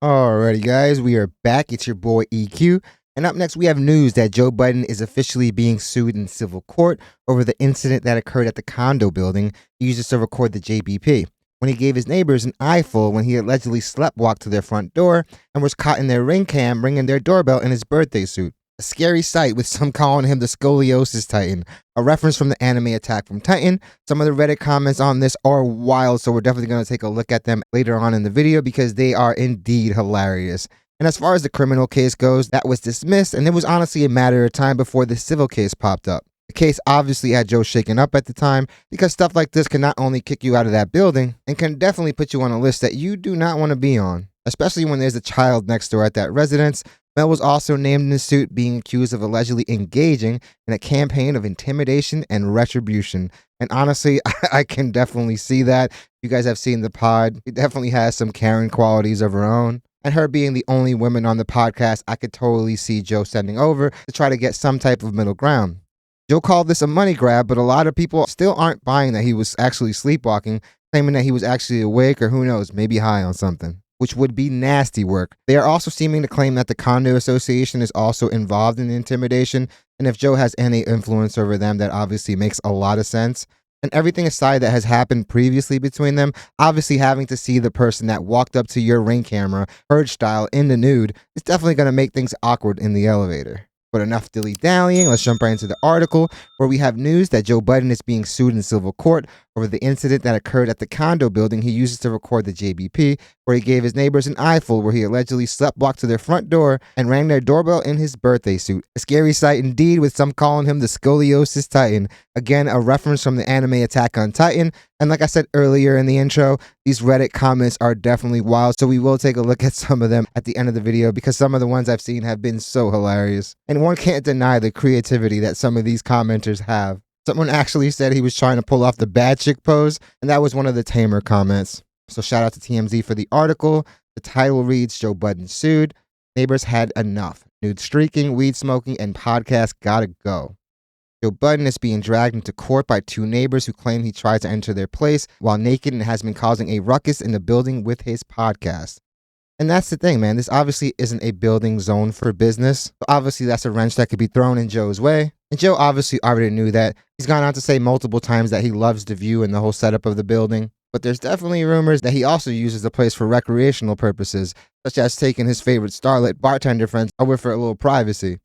Alrighty, guys, we are back. It's your boy EQ. And up next, we have news that Joe Budden is officially being sued in civil court over the incident that occurred at the condo building he used to record the JBP when he gave his neighbors an eyeful when he allegedly sleptwalked to their front door and was caught in their ring cam ringing their doorbell in his birthday suit. A scary sight, with some calling him the Scoliosis Titan, a reference from the anime Attack from Titan. Some of the Reddit comments on this are wild, so we're definitely going to take a look at them later on in the video because they are indeed hilarious. And as far as the criminal case goes, that was dismissed, and it was honestly a matter of time before the civil case popped up. The case obviously had Joe shaken up at the time because stuff like this can not only kick you out of that building, and can definitely put you on a list that you do not want to be on, especially when there's a child next door at that residence. Mel was also named in the suit, being accused of allegedly engaging in a campaign of intimidation and retribution. And honestly, I can definitely see that. You guys have seen the pod. It definitely has some Karen qualities of her own. And her being the only woman on the podcast, I could totally see Joe sending over to try to get some type of middle ground. Joe called this a money grab, but a lot of people still aren't buying that he was actually sleepwalking, claiming that he was actually awake or who knows, maybe high on something, which would be nasty work. They are also seeming to claim that the condo association is also involved in the intimidation, and if Joe has any influence over them, that obviously makes a lot of sense. And everything aside that has happened previously between them, obviously having to see the person that walked up to your ring camera, Purge style, in the nude, is definitely going to make things awkward in the elevator. But enough dilly-dallying, let's jump right into the article, where we have news that Joe Budden is being sued in civil court over the incident that occurred at the condo building he uses to record the JBP, where he gave his neighbors an eyeful where he allegedly sleptwalked to their front door and rang their doorbell in his birthday suit. A scary sight indeed, with some calling him the Scoliosis Titan. Again, a reference from the anime Attack on Titan. And like I said earlier in the intro, these Reddit comments are definitely wild, so we will take a look at some of them at the end of the video because some of the ones I've seen have been so hilarious. And one can't deny the creativity that some of these commenters have. Someone actually said he was trying to pull off the bad chick pose, and that was one of the tamer comments. So shout out to TMZ for the article. The title reads, Joe Budden sued. Neighbors had enough. Nude streaking, weed smoking, and podcast gotta go. Joe Budden is being dragged into court by two neighbors who claim he tried to enter their place while naked and has been causing a ruckus in the building with his podcast. And that's the thing, man. This obviously isn't a building zone for business. So obviously, that's a wrench that could be thrown in Joe's way. And Joe obviously already knew that. He's gone on to say multiple times that he loves the view and the whole setup of the building. But there's definitely rumors that he also uses the place for recreational purposes, such as taking his favorite starlet bartender friends over for a little privacy.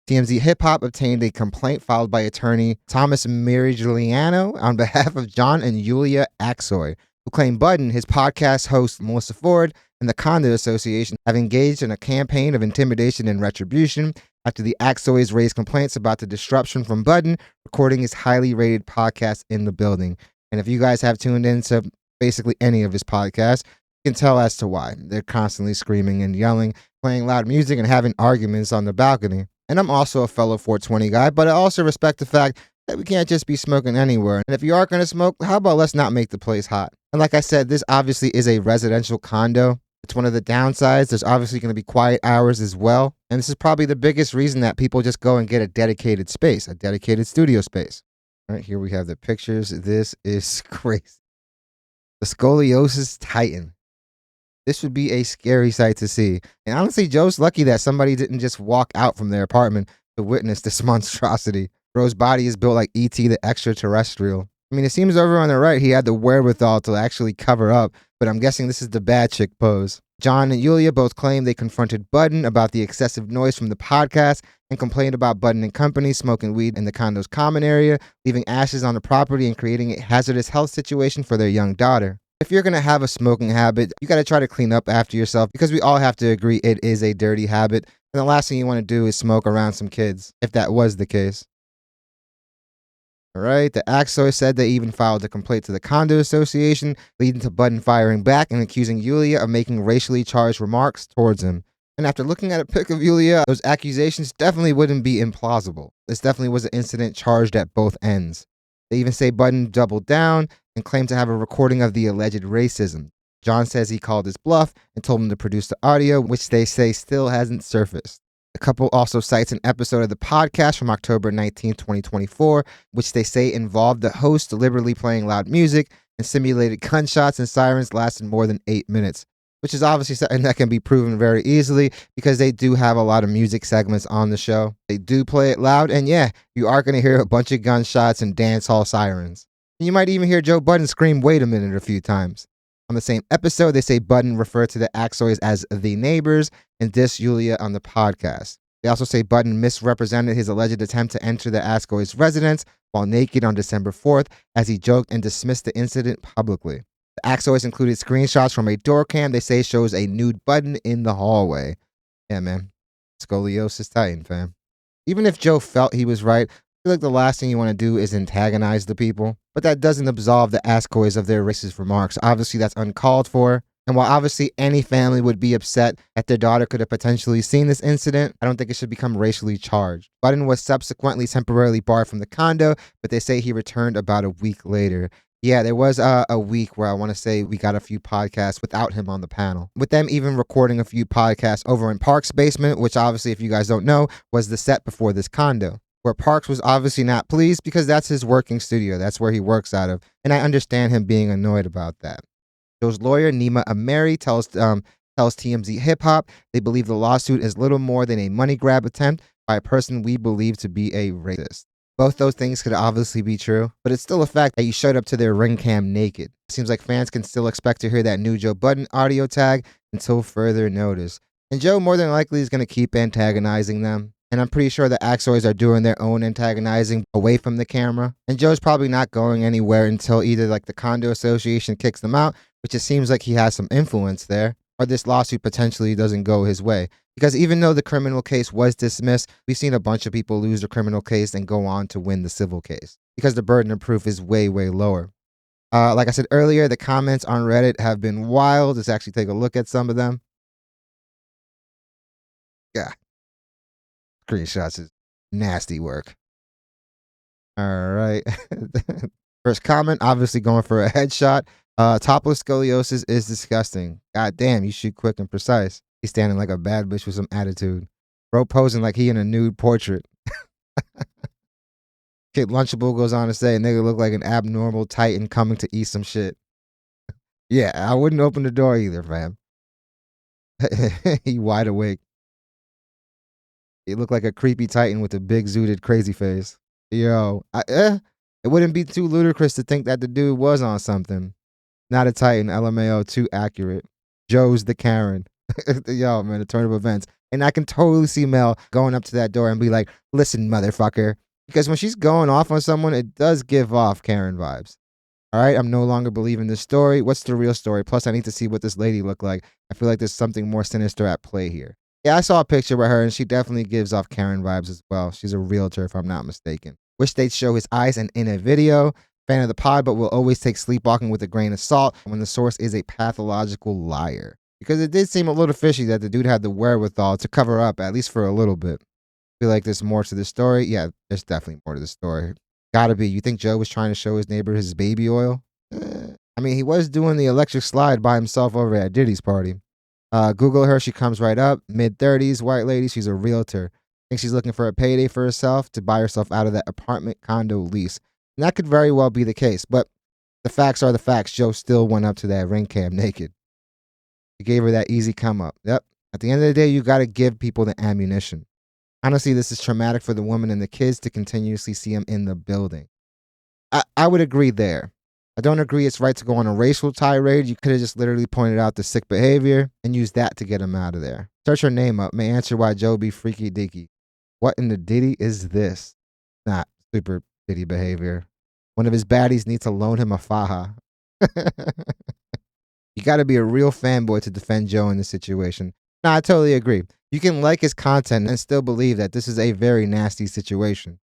TMZ Hip Hop obtained a complaint filed by attorney Thomas Mirigliano on behalf of John and Yulia Aksoy, who claim Budden, his podcast host Melissa Ford, and the Condo Association have engaged in a campaign of intimidation and retribution after the Aksoys raised complaints about the disruption from Budden recording his highly rated podcast in the building. And if you guys have tuned into basically any of his podcasts, you can tell as to why. They're constantly screaming and yelling, playing loud music, and having arguments on the balcony. And I'm also a fellow 420 guy, but I also respect the fact that we can't just be smoking anywhere. And if you are going to smoke, how about let's not make the place hot? And like I said, this obviously is a residential condo. It's one of the downsides. There's obviously going to be quiet hours as well. And this is probably the biggest reason that people just go and get a dedicated space, a dedicated studio space. All right, here we have the pictures. This is crazy. The Scoliosis Titan. This would be a scary sight to see. And honestly, Joe's lucky that somebody didn't just walk out from their apartment to witness this monstrosity. Bro's body is built like E.T. the extraterrestrial. I mean, it seems over on the right he had the wherewithal to actually cover up, but I'm guessing this is the bad chick pose. John and Yulia both claim they confronted Budden about the excessive noise from the podcast and complained about Budden and company smoking weed in the condo's common area, leaving ashes on the property and creating a hazardous health situation for their young daughter. If you're going to have a smoking habit, you got to try to clean up after yourself because we all have to agree it is a dirty habit. And the last thing you want to do is smoke around some kids, if that was the case. All right, the Aksoy said they even filed a complaint to the Condo Association, leading to Budden firing back and accusing Yulia of making racially charged remarks towards him. And after looking at a pic of Yulia, those accusations definitely wouldn't be implausible. This definitely was an incident charged at both ends. They even say Budden doubled down and claimed to have a recording of the alleged racism. John says he called his bluff and told him to produce the audio, which they say still hasn't surfaced. The couple also cites an episode of the podcast from October 19, 2024, which they say involved the host deliberately playing loud music and simulated gunshots and sirens lasted more than 8 minutes. which is obviously something that can be proven very easily because they do have a lot of music segments on the show. They do play it loud, and yeah, you are going to hear a bunch of gunshots and dance hall sirens. And you might even hear Joe Budden scream, "Wait a minute," a few times. On the same episode, they say Budden referred to the Axois as the neighbors and dissed Yulia on the podcast. They also say Budden misrepresented his alleged attempt to enter the Axois residence while naked on December 4th as he joked and dismissed the incident publicly. The Axois included screenshots from a door cam they say shows a nude Budden in the hallway. Yeah, man. Scoliosis Titan, fam. Even if Joe felt he was right, I feel like the last thing you want to do is antagonize the people. But that doesn't absolve the Axois of their racist remarks. Obviously, that's uncalled for. And while obviously any family would be upset that their daughter could have potentially seen this incident, I don't think it should become racially charged. Budden was subsequently temporarily barred from the condo, but they say he returned about a week later. Yeah, there was a week where I want to say we got a few podcasts without him on the panel, with them even recording a few podcasts over in Park's basement, which obviously, if you guys don't know, was the set before this condo, where Parks was obviously not pleased because that's his working studio. That's where he works out of. And I understand him being annoyed about that. Joe's lawyer, Nima Ameri, tells TMZ Hip Hop they believe the lawsuit is little more than a money grab attempt by a person we believe to be a racist. Both those things could obviously be true, but it's still a fact that you showed up to their ring cam naked. Seems like fans can still expect to hear that new Joe Budden audio tag until further notice. And Joe more than likely is going to keep antagonizing them. And I'm pretty sure the Axois are doing their own antagonizing away from the camera. And Joe's probably not going anywhere until either like the condo association kicks them out, which it seems like he has some influence there, or this lawsuit potentially doesn't go his way. Because even though the criminal case was dismissed, we've seen a bunch of people lose the criminal case and go on to win the civil case because the burden of proof is way, way lower. Like I said earlier, the comments on Reddit have been wild. Let's actually take a look at some of them. Yeah. Screenshots is nasty work. All right. First comment, obviously going for a headshot. Topless scoliosis is disgusting. God damn, you shoot quick and precise. He's standing like a bad bitch with some attitude. Bro posing like he in a nude portrait. Kid Lunchable goes on to say, nigga look like an abnormal titan coming to eat some shit. Yeah, I wouldn't open the door either, fam. He wide awake. He looked like a creepy titan with a big zooted crazy face. Yo, it wouldn't be too ludicrous to think that the dude was on something. Not a titan, LMAO, too accurate. Joe's the Karen. Yo, man, a turn of events. And I can totally see Mel going up to that door and be like, listen, motherfucker. Because when she's going off on someone, it does give off Karen vibes. All right, I'm no longer believing this story. What's the real story? Plus, I need to see what this lady looked like. I feel like there's something more sinister at play here. Yeah, I saw a picture with her, and she definitely gives off Karen vibes as well. She's a realtor, if I'm not mistaken. Wish they'd show his eyes and in a video. Fan of the pod, but will always take sleepwalking with a grain of salt when the source is a pathological liar. Because it did seem a little fishy that the dude had the wherewithal to cover up, at least for a little bit. Feel like there's more to the story? Yeah, there's definitely more to the story. Gotta be. You think Joe was trying to show his neighbor his baby oil? I mean, he was doing the electric slide by himself over at Diddy's party. Google her. She comes right up. Mid-30s, white lady. She's a realtor. Think she's looking for a payday for herself to buy herself out of that apartment condo lease. And that could very well be the case. But the facts are the facts. Joe still went up to that ring cam naked. He gave her that easy come up. Yep. At the end of the day, you got to give people the ammunition. Honestly, this is traumatic for the woman and the kids to continuously see him in the building. I would agree there. I don't agree it's right to go on a racial tirade. You could have just literally pointed out the sick behavior and used that to get him out of there. Search her name up. May answer why Joe be freaky dicky. What in the Diddy is this? Not super Diddy behavior. One of his baddies needs to loan him a faja. You got to be a real fanboy to defend Joe in this situation. No, I totally agree. You can like his content and still believe that this is a very nasty situation.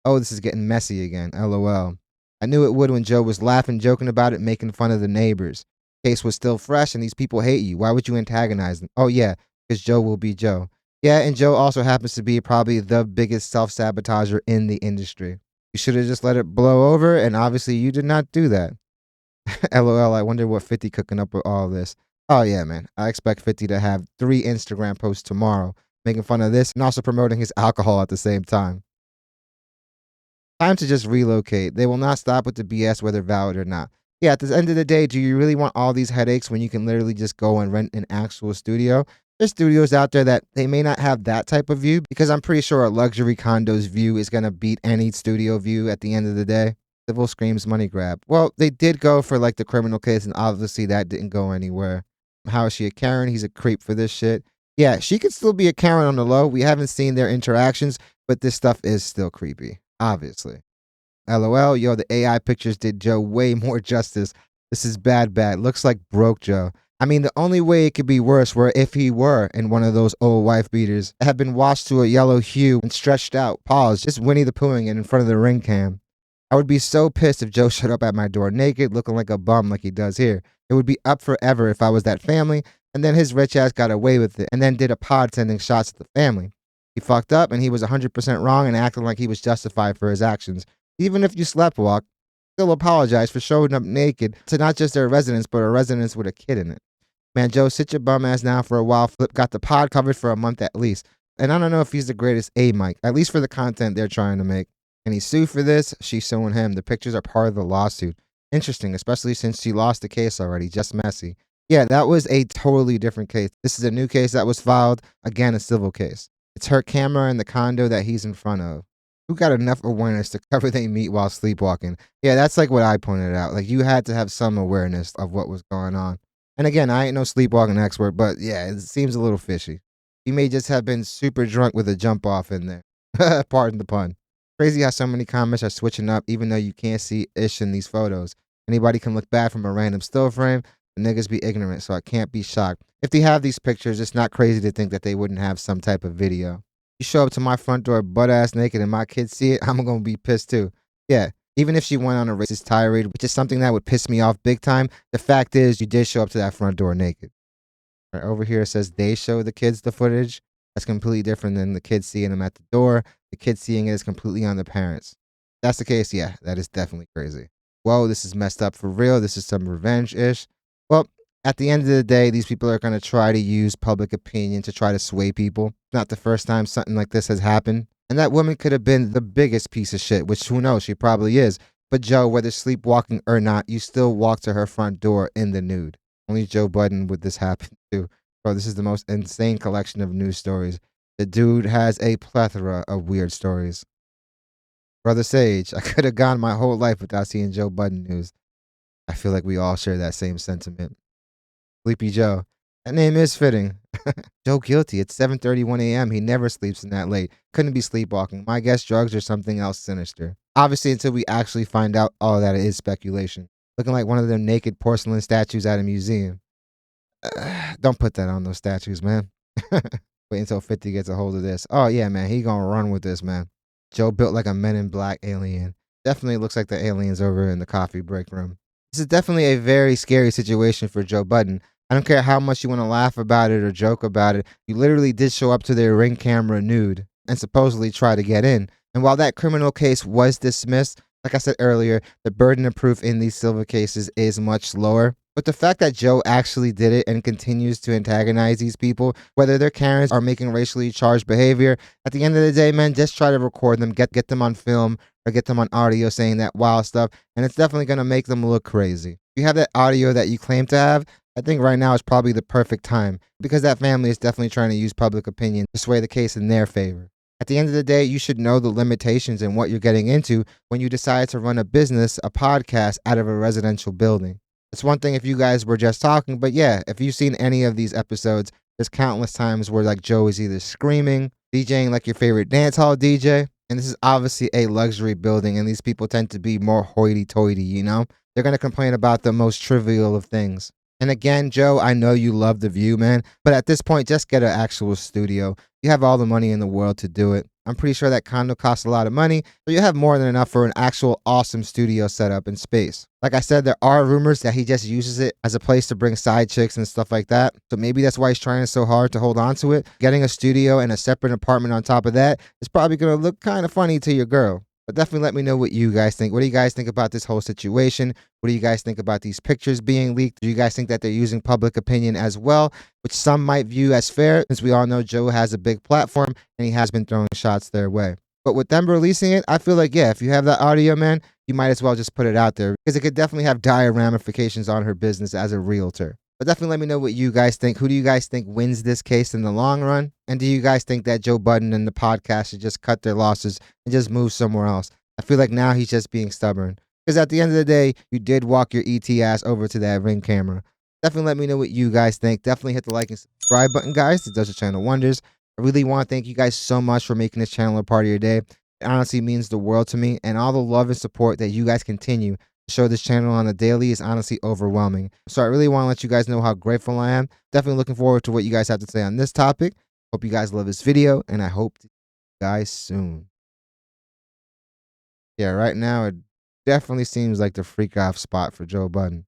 Oh, this is getting messy again. LOL. I knew it would when Joe was laughing, joking about it, making fun of the neighbors. Case was still fresh and these people hate you. Why would you antagonize them? Oh, yeah, because Joe will be Joe. Yeah, and Joe also happens to be probably the biggest self-sabotager in the industry. You should have just let it blow over, and obviously you did not do that. LOL, I wonder what 50 cooking up with all this. Oh, yeah, man. I expect 50 to have 3 Instagram posts tomorrow, making fun of this and also promoting his alcohol at the same time. Time to just relocate. They will not stop with the BS whether valid or not. Yeah, at the end of the day, do you really want all these headaches when you can literally just go and rent an actual studio? There's studios out there that they may not have that type of view, because I'm pretty sure a luxury condo's view is going to beat any studio view at the end of the day. Civil screams money grab. Well, they did go for like the criminal case, and obviously that didn't go anywhere. How is she a Karen? He's a creep for this shit. Yeah, she could still be a Karen on the low. We haven't seen their interactions, but this stuff is still creepy, obviously. LOL, yo, the AI pictures did Joe way more justice. This is bad. Looks like broke Joe. I mean, the only way it could be worse were if he were in one of those old wife beaters that have been washed to a yellow hue and stretched out, paused, just Winnie the Poohing it in front of the ring cam. I would be so pissed if Joe showed up at my door naked, looking like a bum like he does here. It would be up forever if I was that family, and then his rich ass got away with it, and then did a pod sending shots at the family. He fucked up, and he was 100% wrong and acting like he was justified for his actions. Even if you sleptwalk, still apologize for showing up naked to not just their residence, but a residence with a kid in it. Man, Joe, sit your bum ass down for a while. Flip got the pod covered for a month at least. And I don't know if he's the greatest Mike, at least for the content they're trying to make. And he sued for this. She's suing him. The pictures are part of the lawsuit. Interesting, especially since she lost the case already. Just messy. Yeah, that was a totally different case. This is a new case that was filed. Again, a civil case. It's her camera in the condo that he's in front of. Who got enough awareness to cover their meat while sleepwalking? Yeah, that's like what I pointed out. Like, you had to have some awareness of what was going on. And again, I ain't no sleepwalking expert, but yeah, it seems a little fishy. He may just have been super drunk with a jump off in there. Pardon the pun. Crazy how so many comments are switching up even though you can't see Ish in these photos. Anybody can look bad from a random still frame. The niggas be ignorant, so I can't be shocked. If they have these pictures, it's not crazy to think that they wouldn't have some type of video. You show up to my front door butt ass naked and my kids see it, I'm gonna be pissed too. Yeah, even if she went on a racist tirade, which is something that would piss me off big time, the fact is you did show up to that front door naked. Right over here it says they show the kids the footage. That's completely different than the kids seeing them at the door. The kids seeing it is completely on the parents. If that's the case, yeah, that is definitely crazy. Whoa, this is messed up for real. This is some revenge-ish. Well, at the end of the day, these people are going to try to use public opinion to try to sway people. It's not the first time something like this has happened. And that woman could have been the biggest piece of shit, which who knows, she probably is. But Joe, whether sleepwalking or not, you still walk to her front door in the nude. Only Joe Budden would this happen to. Bro, this is the most insane collection of news stories. The dude has a plethora of weird stories. Brother Sage, I could have gone my whole life without seeing Joe Budden news. I feel like we all share that same sentiment. Sleepy Joe. That name is fitting. Joe guilty. It's 7:31 a.m. He never sleeps in that late. Couldn't be sleepwalking. My guess, drugs or something else sinister. Obviously, until we actually find out all that it is speculation. Looking like one of them naked porcelain statues at a museum. Don't put that on those statues, man. Wait until 50 gets a hold of this. Oh, yeah, man. He gonna run with this, man. Joe built like a Men in Black alien. Definitely looks like the aliens over in the coffee break room. This is definitely a very scary situation for Joe Budden. I don't care how much you want to laugh about it or joke about it. You literally did show up to their ring camera nude and supposedly try to get in. And while that criminal case was dismissed, like I said earlier, the burden of proof in these civil cases is much lower. But the fact that Joe actually did it and continues to antagonize these people, whether they're Karens or making racially charged behavior, at the end of the day, man, just try to record them, get them on film or get them on audio saying that wild stuff, and it's definitely going to make them look crazy. If you have that audio that you claim to have, I think right now is probably the perfect time because that family is definitely trying to use public opinion to sway the case in their favor. At the end of the day, you should know the limitations and what you're getting into when you decide to run a business, a podcast out of a residential building. It's one thing if you guys were just talking, but yeah, if you've seen any of these episodes, there's countless times where like Joe is either screaming, DJing like your favorite dance hall DJ, and this is obviously a luxury building, and these people tend to be more hoity-toity, you know? They're going to complain about the most trivial of things. And again, Joe, I know you love the view, man, but at this point, just get an actual studio. You have all the money in the world to do it. I'm pretty sure that condo costs a lot of money, so you have more than enough for an actual awesome studio setup and space. Like I said, there are rumors that he just uses it as a place to bring side chicks and stuff like that, so maybe that's why he's trying so hard to hold on to it. Getting a studio and a separate apartment on top of that is probably going to look kind of funny to your girl. But definitely let me know what you guys think. What do you guys think about this whole situation? What do you guys think about these pictures being leaked? Do you guys think that they're using public opinion as well, which some might view as fair, since we all know Joe has a big platform and he has been throwing shots their way? But with them releasing it, I feel like, yeah, if you have that audio, man, you might as well just put it out there because it could definitely have dire ramifications on her business as a realtor. But definitely let me know what you guys think. Who do you guys think wins this case in the long run? And do you guys think that Joe Budden and the podcast should just cut their losses and just move somewhere else? I feel like now he's just being stubborn. Because at the end of the day, you did walk your ET ass over to that Ring camera. Definitely let me know what you guys think. Definitely hit the like and subscribe button, guys. It does the channel wonders. I really want to thank you guys so much for making this channel a part of your day. It honestly means the world to me, and all the love and support that you guys continue to show this channel on the daily is honestly overwhelming. So I really want to let you guys know how grateful I am. Definitely looking forward to what you guys have to say on this topic. Hope you guys love this video, and I hope to see you guys soon. Yeah, right now it definitely seems like the freak off spot for Joe Budden.